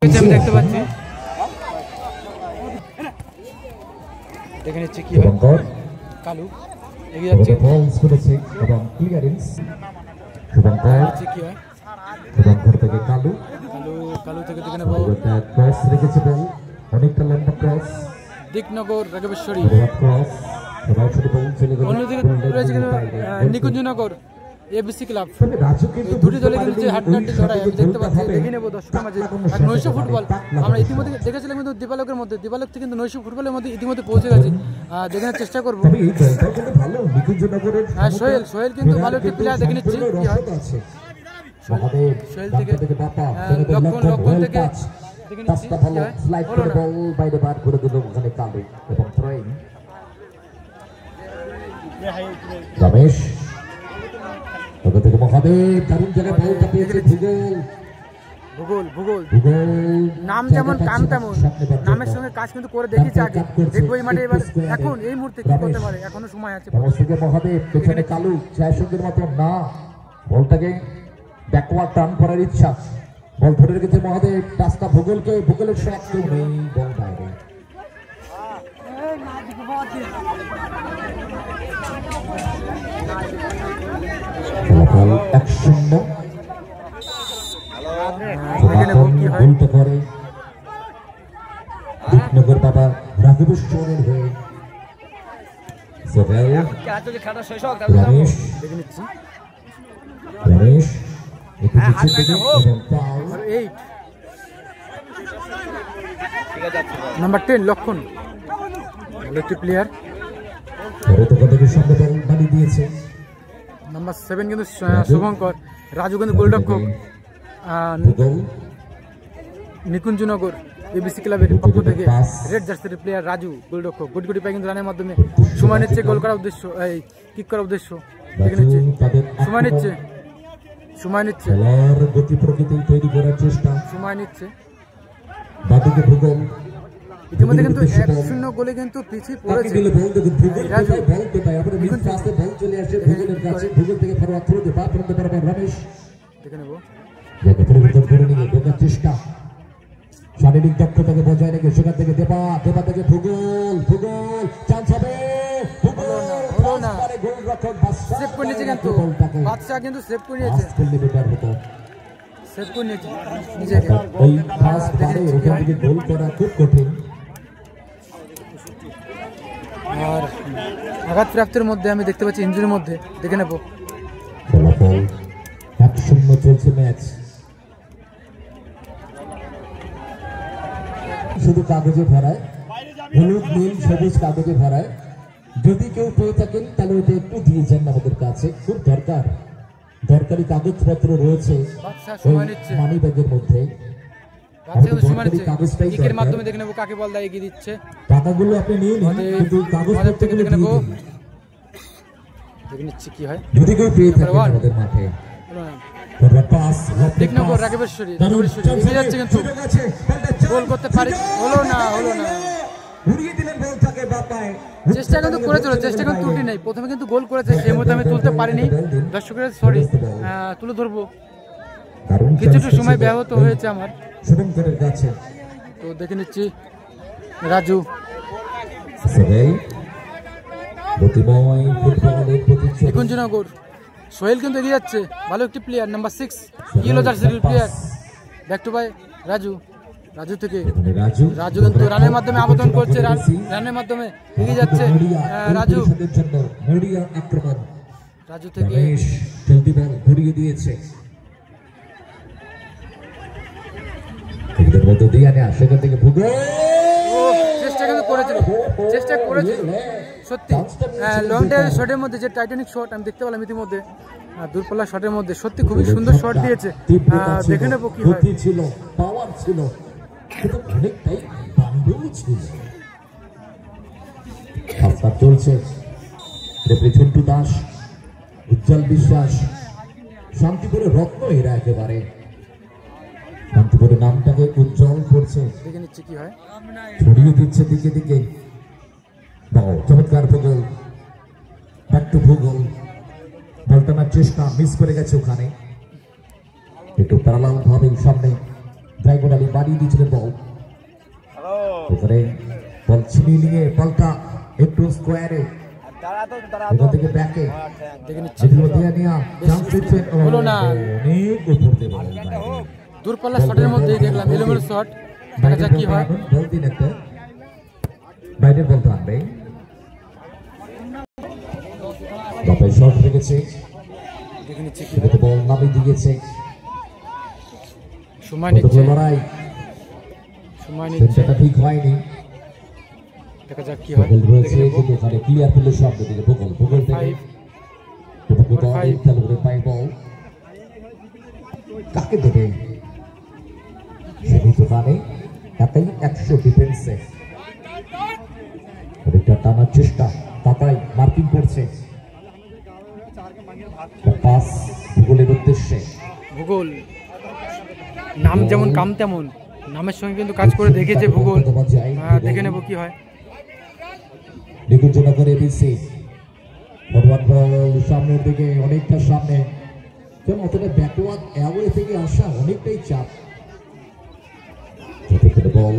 আমি দেখতে পাচ্ছি দেখে নিচ্ছি কি হয়। কালু এগিয়ে যাচ্ছে এবং ক্লিয়ারেন্স কি হয়। শুভঙ্কর থেকে কালু কালু থেকে দেখে নেব ক্রস রেখেছে বল, অনেকটা লম্বা ক্রস, দিকনগর রাঘবেশ্বরী। ক্রস সরাসরি বল চলে গেল। অন্যদিকে রয়েছে কিন্তু নিকুঞ্জনগর এবিসি ক্লাব। রাজু কিন্তু দুটি দলে কিন্তু যে হাড্ডাহাড্ডি লড়াই আমি দেখতে পাচ্ছি। দেখে নেব দর্শকের মাঝে এক নৈশ ফুটবল আমরা ইতিমধ্যে দেখেছিলাম কিন্তু দিবালকের মধ্যে। দিবালক থেকে কিন্তু নৈশ ফুটবলের মধ্যে ইতিমধ্যে পৌঁছে গেছি। দেখার চেষ্টা করবো। সোহেল কিন্তু ভালো একটি প্লেয়ার। দেখে নিচ্ছি কি হয়। সোহেল থেকে লক্ষণ থেকে দেখে নিচ্ছি কি হয়। বাইরে বার করে দিল ওখানে কালু এবং থ্রোইং রমেশ থেকে মহাদেব দারুণ জায়গায় বলটা পেয়েছে। ভূগোল নাম যেমন কাম তেমন, নামের সঙ্গে কাজ কিন্তু করে দেখিয়েছে আগে। দেখবো এই মাঠে এবার এখন এই মুহূর্তে কি করতে পারে, এখনো সময় আছে। মহাদেব পেছনে কালু জয়সঙ্গের মতো না, বলটাকে ব্যাকওয়ার্ড টার্ন করার ইচ্ছা, বল ধরে রেখেছে মহাদেব। টাচটা ভূগোলের শট নেই, বল বাইরে। দিকনগর বাবা রাঘবেশ্বরের হয়ে রমেশ নাম্বার 10 লক্ষণ একটি প্লেয়ার। দিয়েছে নাম্বার 7 কিন্তু শুভঙ্কর। রাজু কিন্তু গোলরক্ষক। নিকুঞ্জনগর এবিসি ক্লাবের পক্ষ থেকে রেড জার্সির প্লেয়ার রাজু গোলরক্ষক। গুটি পায় কিন্তু রানের মাধ্যমে সময় নিচ্ছে গোল করার উদ্দেশ্য, এই কিক করার উদ্দেশ্য। দেখে নিচ্ছে সময় নিচ্ছে গতি প্রকৃতি তৈরি করার চেষ্টা, সময় নিচ্ছে। বাদিকে ভূগোল ইতিমধ্যে কিন্তু 1-0 গোলে কিন্তু পিছিয়ে পড়েছে রাজু। রমেশ দেখে নেব পরিবর্তন করে নিয়ে ঢোকার চেষ্টা, শারীরিক দক্ষতাকে বজায় রেখে সেখান থেকে দেবা থেকে ভূগোল চান্স হবে। সেভ করে নিয়েছে কিন্তু বাদশা, কিন্তু সেভ করে নিয়েছে নিজেকে। গোল করা খুব কঠিন। আর আঘাত প্রাপ্তির মধ্যে আমি দেখতে পাচ্ছি ইঞ্জুরির মধ্যে। দেখে নেব ফলাফল 1-0 চলছে ম্যাচ। শুধু কাগজে ভরায়, হলুদ নীল সবুজ কাগজে ভরায়। যদি কেউ পেয়ে থাকেন তাহলে ওটা একটু দিয়ে যান আমাদের কাছে, খুব দরকারি কাগজপত্র রয়েছে মানি ব্যাগের মধ্যে। মাধ্যমে দেখে নেবো কাকে বল দেয়, এগিয়ে দিচ্ছে। টাকাগুলো আপনি নিয়ে নিন, কিন্তু কাগজপত্রগুলো দেখে নিচ্ছি কি হয়। যদি কেউ পেয়ে থাকেন আমাদের মাঠে। দিকনগর রাঘবেশ্বরী এগিয়ে যাচ্ছে কিন্তু গোল করতে পারি, হলো না। চেষ্টা কিন্তু করেছিল, চেষ্টা কিন্তু ত্রুটি নেই। প্রথমে কিন্তু গোল করেছে, সেই মুহূর্তে আমি তুলতে পারিনি। দর্শকের সরি, তুলে ধরবো। কিছুটা সময় ব্যাহত হয়েছে আমার। তো দেখে নিচ্ছি রাজু নিকুঞ্জনগর। সোহেল কিন্তু এগিয়ে যাচ্ছে, ভালো একটি প্লেয়ার। নাম্বার 6 ইয়েলো জার্সির player. Back to by Raju থেকে রাজু কিন্তু রানের মাধ্যমে আবেদন করছে, রানের মাধ্যমে এগিয়ে যাচ্ছে রাজু থেকে ঘুরিয়ে দিয়েছে। চেষ্টা করেছিল সত্যি। লং শটের মধ্যে যে টাইটানিক শট আমি দেখতে পেলাম ইতিমধ্যে, দূরপাল্লা শটের মধ্যে সত্যি খুবই সুন্দর শট দিয়েছে। দেখে নেবো কি হয়। চলছে ঝন্টু দাস, উজ্জ্বল বিশ্বাস, শান্তিপুরের রত্ন এরা একেবারে। শান্তিপুরের নামটাকে উজ্জ্বল করছে, দেখে নিচ্ছে কি হয়। ছড়িয়ে দিচ্ছে দিকে দিকে। চমৎকার ভূগোল, ভূগোল বলটানোর চেষ্টা, মিস করে গেছে ওখানে। একটু প্যারালাল ভাবে সামনে ডায়াগোনালি বাড়িয়ে দিয়েছিলেন বল। এবারে বল ছিনিয়ে নিয়ে বলটা একটু স্কোয়ারে এখান থেকে ব্যাকে চান্স দিচ্ছেন। হলো না। অনেক উপর দিয়ে বল দূরপাল্লা শটের মধ্যেই দেখলাম এলোমেলো শট, দেখা যাক কি হয়। বল দিন একটা বাইরের বল তো আনবে। বাপে শট রেখেছে, দেখে নিচ্ছি কি সেটাতে বল নামিয়ে দিয়েছে। সময় নিচ্ছে, লড়াই সময় নিচ্ছে, সেটা ঠিক হয়নি। দেখা যাক কি হয়। ভূগোল রয়েছে কিন্তু ওখানে ক্লিয়ার করলে সব দিকে ভূগোল থেকে খেলোয়াড়ের পায়ে বল কাকে দেবে সেটি দোকানে একাই 100 ডিফেন্সে এটা টানার চেষ্টা। তাতাই মার্কিং করছে, পাস ভূগোলের উদ্দেশ্যে। ভূগোল নাম যেমন কাম তেমন, নামের সঙ্গে কিন্তু কাজ করে দেখেছে ভূগোল। দেখে নেব কি হয়। নিকুঞ্জনগর এবিসি ফরওয়ার্ড বল সামনের দিকে, অনেকটা সামনে, কেন অতটা ব্যাকওয়ার্ড অ্যাওয়ে থেকে আসা অনেকটাই চাপ। বল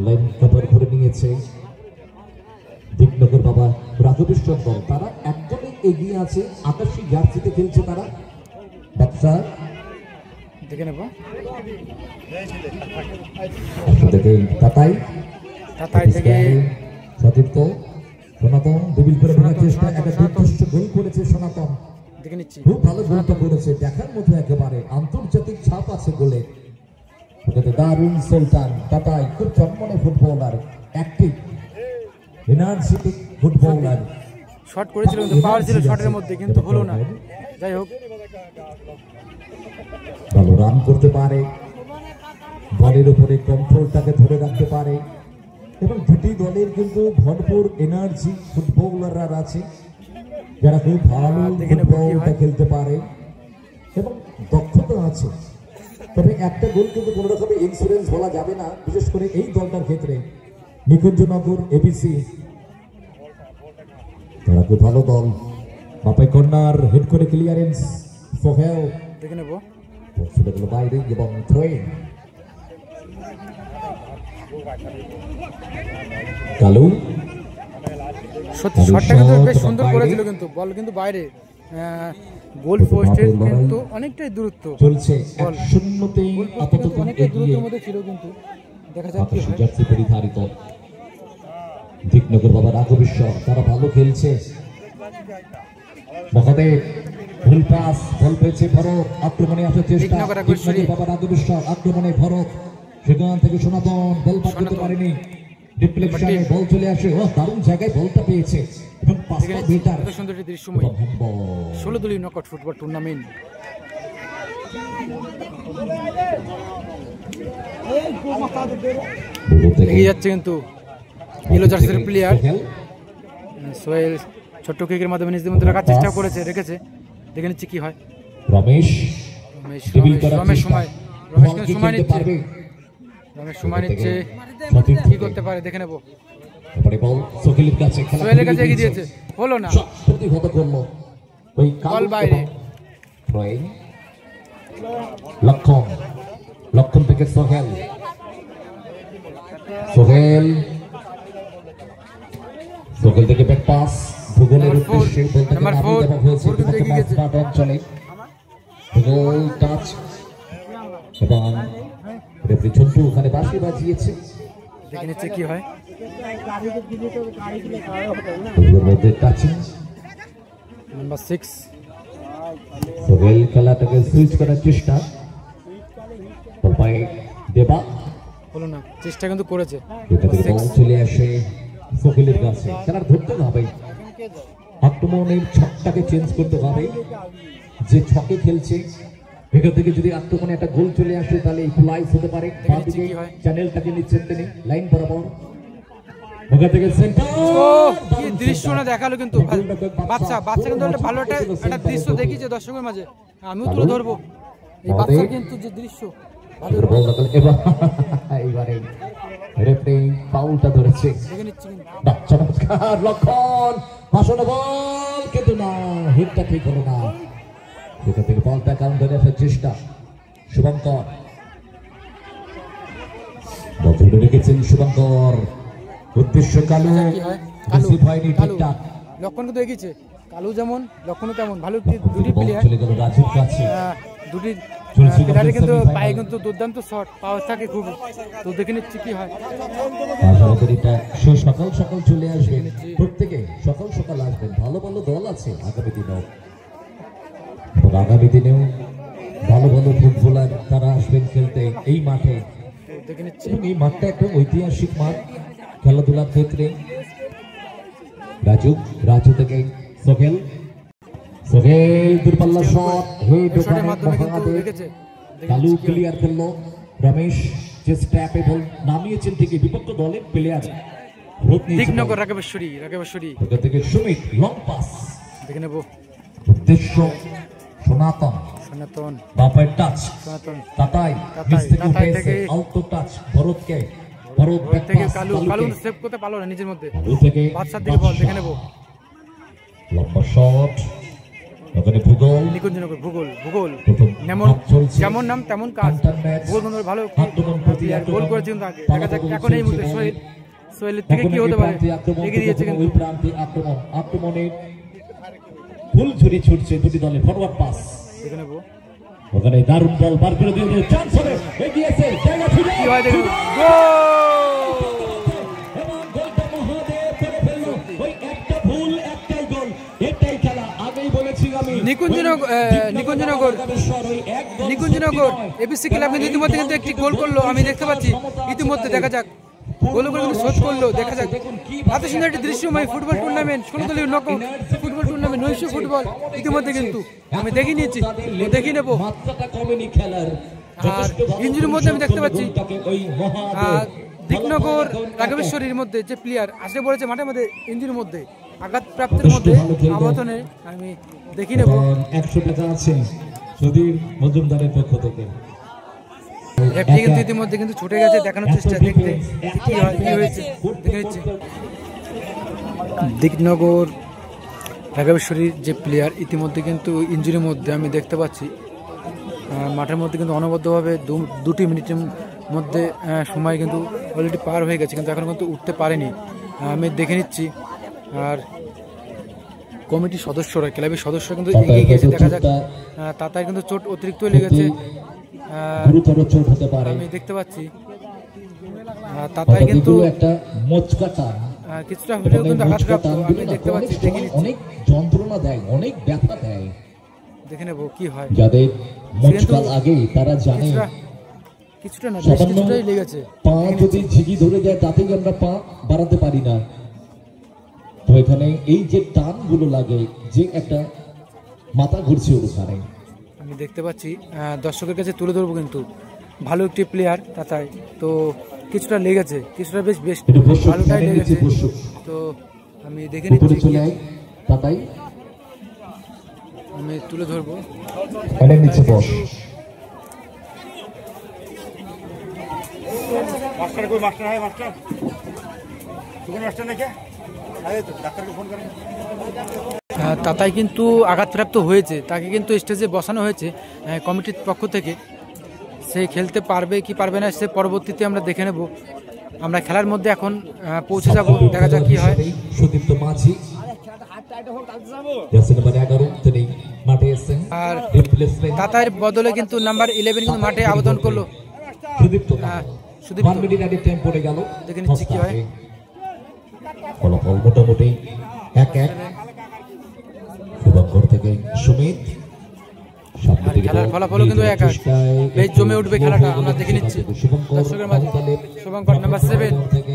লাইন কভার করে নিয়েছে দিকনগর বাবা রাঘবেশ্বর দল। তারা একদমই এগিয়ে আছে, আকাশী জার্সিতে খেলছে তারা। ব্যবসা দেখে নেব। তাতাই তাতাই থেকে সতীর্থ সনাতন ডুবিল করে ঢোকার চেষ্টা, একটা দুর্ধর্ষ গোল করেছে সনাতন। দেখে নিচ্ছি, খুব ভালো গোলটা করেছে, দেখার মতো একেবারে আন্তর্জাতিক ছাপ আছে গোলে। দারুণ সুলতান তাতাই খুব চমৎকার footballer, active energetic footballer. Shot করেছিল কিন্তু পাওয়ার ছিল শটের মধ্যে, কিন্তু হলো না। যাই হোক, ভালো রান করতে পারে, বলের উপরে কন্ট্রোলটাকে ধরে রাখতে পারে, এবং দুটি দলের কিন্তু ভরপুর এনার্জি ফুটবলাররা আছে যারা খুব ভালো ফুটবলটা খেলতে পারে এবং দক্ষতা আছে। তবে একটা গোল কিন্তু কোনো রকমের ইন্স্যুরেন্স বলা যাবে না, বিশেষ করে এই দলটার ক্ষেত্রে। নিকুঞ্জনগর এবিসি তারা খুব ভালো দল। বাপাই কর্নার হেড করে ক্লিয়ারেন্স সোহেল দেখে নেব। বাইরে এবং থ্রোইং কালু। সত্যি শটটা কিন্তু বেশ সুন্দর করেছিল, কিন্তু বল কিন্তু বাইরে, গোল পোস্টের কিন্তু অনেকটাই দূরত্ব চলছে 1-0 আপাতত অনেকটাই দূরত্বের মধ্যে ছিল, কিন্তু দেখা যাক কি হয়। জার্সি পরিধারিত দিকনগর বাবা রাঘবেশ্বর তারা ভালো খেলছে। মহাদেব ভুল পাস, বল পেয়েছে ভরত, আক্রমণে আসার চেষ্টা। দিকনগর বাবা রাঘবেশ্বর আক্রমণে ভরত, সেখান থেকে সনাতন বল পার করতে পারেনি, ডিফ্লেকশনে বল চলে আসে। ও দারুণ জায়গায় বলটা পেয়েছে এবং পাসটা বেটার। কত সুন্দর একটি দৃশ্যময় 16 দলীয় নকআউট ফুটবল টুর্নামেন্ট। এগিয়ে যাচ্ছে কিন্তু ইয়েলো জার্সির প্লেয়ার সোহেল, ছোট্ট কিকের মাধ্যমে নিজেদের মধ্যে রাখার চেষ্টা করেছে, রেখেছে। দেখে নিচ্ছি কি হয়। রমেশ রমেশ সময়, রমেশ কিন্তু সময় নিচ্ছে, রমেশ সময় নিচ্ছে, কি করতে পারে দেখে নেব। সোহেলের কাছে এগিয়ে দিয়েছে, হলো না, প্রতিহত করলো ওই বল বাইরে। লক্ষণ থেকে সোহেল, সোহেল থেকে ব্যাক পাস ভূগোলের উদ্দেশ্যে বলতে অঞ্চলে ভূগোল টাচ এবং রেফারি ছোট্টু ওখানে বাঁশি বাজিয়েছে। দেখে নিচ্ছে কি হয়। মধ্যে টাচিং নাম্বার 6 সোহেল খেলাটাকে সুইচ করার চেষ্টা, দেবা হলো না, চেষ্টা কিন্তু করেছে। চলে আসে সোহেলের কাছে, খেলার ধরতে হবে, আক্রমণের ছকটাকে চেঞ্জ করতে হবে। যে ছকে খেলছে এখান থেকে যদি আক্রমণে একটা গোল চলে আসে তাহলে ইকুয়ালাইজ হতে পারে। চ্যানেলটাকে নিচ্ছেন তিনি লাইন বরাবর, ওখান থেকে সেন্টার। কি দৃশ্য না দেখালো কিন্তু বাচ্চা কিন্তু একটা ভালো একটা দৃশ্য দেখিয়েছে দর্শকের মাঝে, আমিও তুলে ধরবো এই বাচ্চার কিন্তু যে দৃশ্য। এইবারে রেফারি ফাউলটা ধরেছে, চমৎকার লক্ষণ ভাষণে বল, কিন্তু না, হিটটা ঠিক হলো না। এখান থেকে বলটা কাউন্টারে আসার চেষ্টা, শুভঙ্কর শুভঙ্কর, উদ্দেশ্য কালো, কি হয় রিসিভ হয়নি কালু ঠিকঠাক। লক্ষণ কিন্তু এগিয়েছে, কালু যেমন লক্ষণও তেমন ভালো দুটি বল প্লেয়ার, চলে গেল রাজুর কাছে। দুটি চলছে প্লেয়ারে কিন্তু semi-final। পায়ে কিন্তু দুর্দান্ত শট পাওয়ার থাকে খুব, তো দেখে নিচ্ছি কি হয়। আমাদের এটা সে সকাল সকাল চলে আসবেন, প্রত্যেকে সকাল সকাল আসবেন, ভালো ভালো দল আছে আগামী দিনেও, এবং আগামী দিনেও ভালো ভালো ফুটবলার তারা আসবেন খেলতে এই মাঠে। দেখে নিচ্ছি এবং এই মাঠটা একটা ঐতিহাসিক মাঠ খেলাধুলার ক্ষেত্রে। রাজু থেকে সোহেল, দূরপাল্লা শট, হেড ওখানে মাধ্যমে কিন্তু মহাদেব, রেখেছে। কালু ক্লিয়ার করলো, রমেশ চেষ্টা এবং নামিয়েছেন ঠিকই বিপক্ষ দলের প্লেয়ার। দিকনগর রাঘবেশ্বরী ওখান থেকে সুমিত লং পাস, দেখে নেব উদ্দেশ্য সনাতন, বাপায় টাচ, তাতাই নিচ থেকে তাতাই উঠেছে, থেকে আলতো টাচ ভরতকে, ভরত ব্যাক থেকে পাস, কালু সেভ করতে পারলো না নিজের মধ্যে, কালু থেকে বাদশার দিকে বল দেখে নেব। লম্বা শট, ওখানে ভূগোল, নিকুঞ্জনগর ভূগোল প্রথম যেমন হাফ চলছে, যেমন নাম তেমন কাজ, কাউন্টার ম্যাচ, ভূগোল বন্ধুর ভালো আক্রমণ প্রতি গোল করেছে কিন্তু আগে, দেখা যাক এখন এই মুহূর্তে সোহেলের থেকে কি হতে পারে, এগিয়ে দিয়েছে কিন্তু ওই প্রান্তে আক্রমণের ফুল ঝুরি ছুটছে দুটি দলের ফরওয়ার্ড পাস, দেখে নেব ওখানে দারুণ বল বার করে দিয়ে চান্স হবে, এগিয়েছে জায়গা ছিল, কি হয় দেখুন, এবং গোলটা মহাদেব করে ফেললো। ওই একটা ভুল একটাই গোল, এটাই খেলা। আগেই বলেছি আমি নিকুঞ্জনগর এবিসি ক্লাব কিন্তু ইতিমধ্যে কিন্তু একটি গোল করলো, আমি দেখতে পাচ্ছি ইতিমধ্যে, দেখা যাক গোল করে কিন্তু শোধ করলো, দেখা যাক এত সুন্দর একটি দৃশ্যময় ফুটবল টুর্নামেন্ট, 16 দলীয় নকআউট ফুটবল টুর্নামেন্ট, নৈশ ফুটবল ইতিমধ্যে কিন্তু আমি দেখে নিয়েছি, দেখে নেবো। আর ইঞ্জুরির মধ্যে আমি দেখতে পাচ্ছি দিকনগর রাঘবেশ্বরীর মধ্যে যে প্লেয়ার আসলে পড়েছে মাঠের মধ্যে, ইঞ্জুরির মধ্যে আঘাতপ্রাপ্তের মধ্যে আহতনে আমি দেখি নেব। 100 টাকা আছে সুধীর মজুমদারের পক্ষ থেকে। রেফারি কিন্তু ইতিমধ্যে কিন্তু ছুটে গেছে দেখানোর চেষ্টা, দেখতে কি হয়েছে দেখে নিচ্ছি। দিকনগর রাঘবেশ্বরীর যে প্লেয়ার ইতিমধ্যে কিন্তু ইঞ্জুরির মধ্যে আমি দেখতে পাচ্ছি, মাঠের মধ্যে কিন্তু অনবদ্যভাবে 2 মিনিটের মধ্যে সময় কিন্তু অলরেডি পার হয়ে গেছে, কিন্তু এখন কিন্তু উঠতে পারেনি, আমি দেখে নিচ্ছি। আর কমিটির সদস্যরা, ক্লাবের সদস্য কিন্তু এগিয়ে গিয়েছে, দেখা যাক তাতায় কিন্তু চোট অতিরিক্ত লেগেছে, গুরুতর চোট হতে পারে আমি দেখতে পাচ্ছি। তাতায় কিন্তু একটা মোচকাটা কিছুটা হলেও কিন্তু আঘাতপ্রাপ্ত, আমি দেখতে পাচ্ছি, দেখে নিচ্ছি। অনেক যন্ত্রণা দেয়, অনেক ব্যথা দেয়, দেখে নেব কি হয়। যাদের মোচকাল আগে তারা জানে কিছুটা না বেশ কিছুটাই লেগেছে, পা যদি ঝিঁকি ধরে যায় তাতেই আমরা পা বাড়াতে পারি না, তো এখানে এই যে টানগুলো লাগে, যে একটা মাথা ঘুরছে ওখানে আমি দেখতে পাচ্ছি। দর্শকের কাছে তুলে ধরবো কিন্তু ভালো একটি প্লেয়ার তাতাই, তো কিছুটা লেগেছে, কিছুটা বেশ ভালোটাই লেগেছে, তো আমি দেখে নিচ্ছি, তাতাই আমি তুলে ধরবো। তাতাই কিন্তু আঘাতপ্রাপ্ত হয়েছে, তাকে কিন্তু স্টেজে বসানো হয়েছে কমিটির পক্ষ থেকে, সে খেলতে পারবে কি পারবে না সে পরবর্তীতে আমরা দেখে নেব। আমরা খেলার মধ্যে এখন পৌঁছে যাব, দেখা যাক কি হয়। সুদীপ্ত মাঝি আর তাতাইয়ের বদলে কিন্তু নাম্বার 11 কিন্তু মাঠে আবেদন করলো, সুদীপ্ত দেখে নিচ্ছি কি হয়। ফলাফল মোটামুটি 1-1, শুভঙ্কর থেকে সুমিত, খেলার ফলাফল কিন্তু 1-1, বেশ জমে উঠবে খেলাটা, আমরা দেখে নিচ্ছি দর্শকের মাঝে। শুভঙ্কর নাম্বার 7 থেকে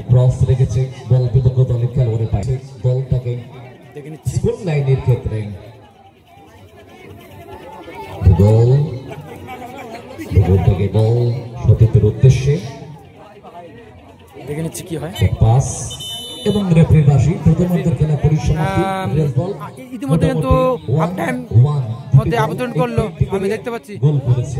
ক্রস রেখেছে, বল বিপক্ষ দলের খেলোয়াড়ের পায়ে, বলটাকে দেখে নিচ্ছি স্কোর লাইনের ক্ষেত্রে বল থেকে বল সতীর্থের উদ্দেশ্যে, দেখে নিচ্ছি কি হয়। পাস এবং রেফারির রাশি প্রথমার্ধের খেলা পরিসমাপ্তি, ইতিমধ্যে কিন্তু হাফ টাইম মধ্যে আবেদন করলো, আমি দেখতে পাচ্ছি গোল করেছে।